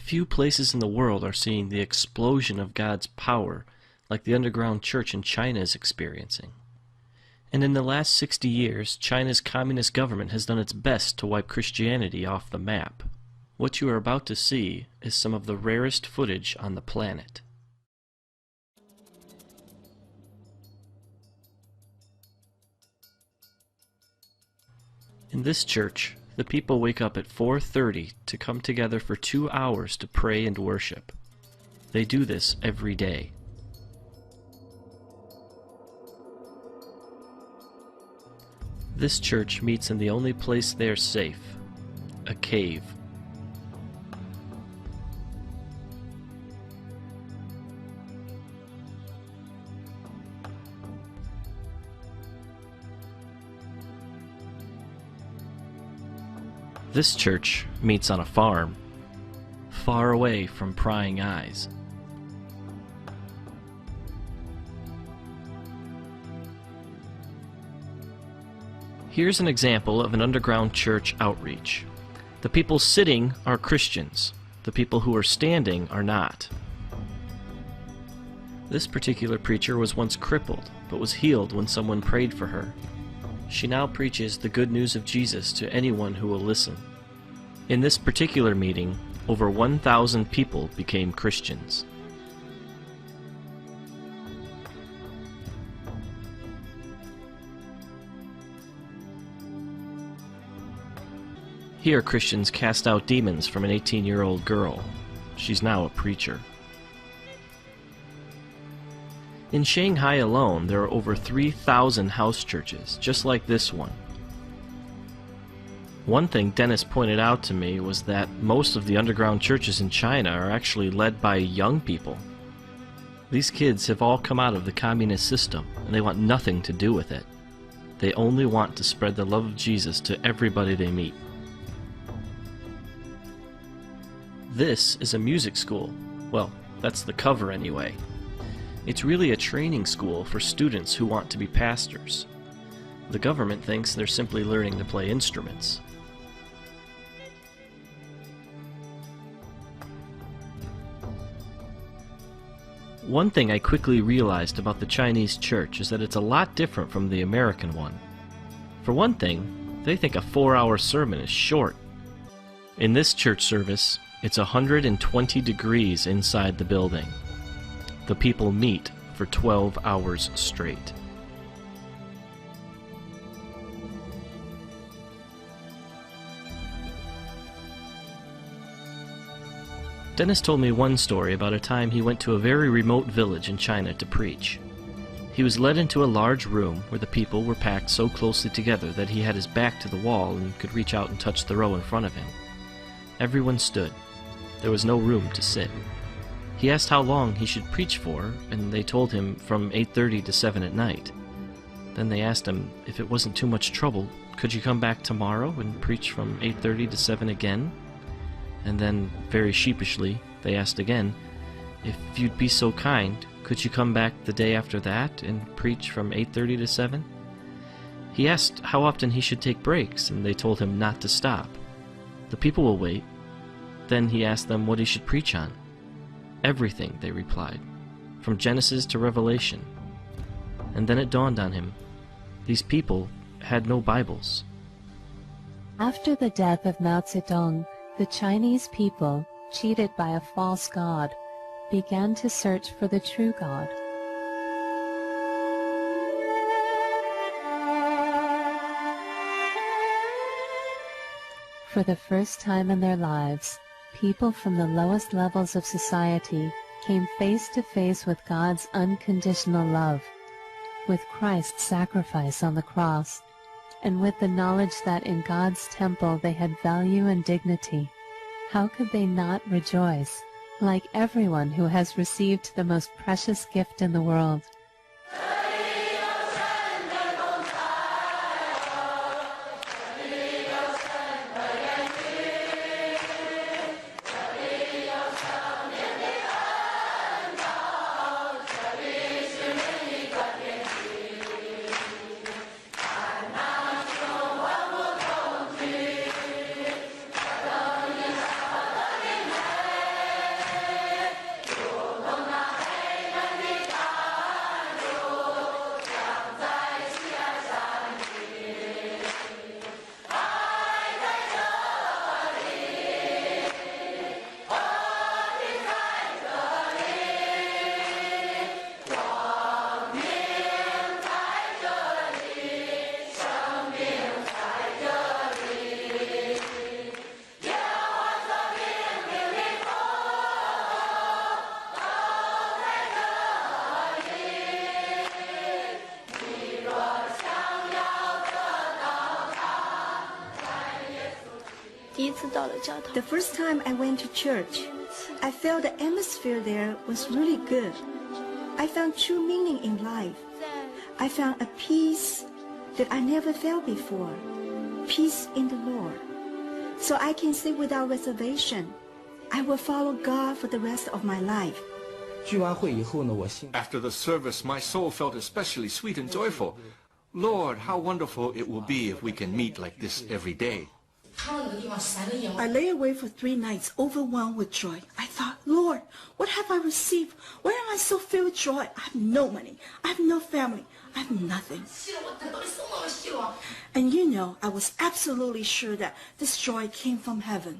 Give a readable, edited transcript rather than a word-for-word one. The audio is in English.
Few places in the world are seeing the explosion of God's power like the underground church in China is experiencing. And in the last 60 years, China's communist government has done its best to wipe Christianity off the map. What you are about to see is some of the rarest footage on the planet. In this church, the people wake up at 4:30 to come together for 2 hours to pray and worship. They do this every day. This church meets in the only place they are safe, a cave. This church meets on a farm, far away from prying eyes. Here's an example of an underground church outreach. The people sitting are Christians. The people who are standing are not. This particular preacher was once crippled, but was healed when someone prayed for her. She now preaches the good news of Jesus to anyone who will listen. In this particular meeting, over 1,000 people became Christians. Here Christians cast out demons from an 18-year-old girl. She's now a preacher. In Shanghai alone, there are over 3,000 house churches, just like this one. One thing Dennis pointed out to me was that most of the underground churches in China are actually led by young people. These kids have all come out of the communist system, and they want nothing to do with it. They only want to spread the love of Jesus to everybody they meet. This is a music school. Well, that's the cover anyway. It's really a training school for students who want to be pastors. The government thinks they're simply learning to play instruments. One thing I quickly realized about the Chinese church is that it's a lot different from the American one. For one thing, they think a 4-hour sermon is short. In this church service, it's 120 degrees inside the building. The people meet for 12 hours straight. Dennis told me one story about a time he went to a very remote village in China to preach. He was led into a large room where the people were packed so closely together that he had his back to the wall and could reach out and touch the row in front of him. Everyone stood. There was no room to sit. He asked how long he should preach for, and they told him from 8:30 to 7 at night. Then they asked him if it wasn't too much trouble, could you come back tomorrow and preach from 8:30 to 7 again? And then, very sheepishly, they asked again, if you'd be so kind, could you come back the day after that and preach from 8:30 to 7? He asked how often he should take breaks, and they told him not to stop. The people will wait. Then he asked them what he should preach on. Everything, they replied, from Genesis to Revelation. And then it dawned on him, these people had no Bibles. After the death of Mao Zedong, the Chinese people, cheated by a false god, began to search for the true God. For the first time in their lives, people from the lowest levels of society came face to face with God's unconditional love, with Christ's sacrifice on the cross, and with the knowledge that in God's temple they had value and dignity. How could they not rejoice, like everyone who has received the most precious gift in the world? 次到了教堂。 The first time I went to church, I felt the atmosphere there was really good. I found true meaning in life. I found a peace that I never felt before. Peace in the Lord. So I can say without reservation, I will follow God for the rest of my life. 聚完会以后呢，我心 After the service, my soul felt especially sweet and joyful. Lord, how wonderful it will be if we can meet like this every day. I lay awake for 3 nights, overwhelmed with joy. I thought, Lord, what have I received? Why am I so filled with joy? I have no money. I have no family. I have nothing. And you know, I was absolutely sure that this joy came from heaven.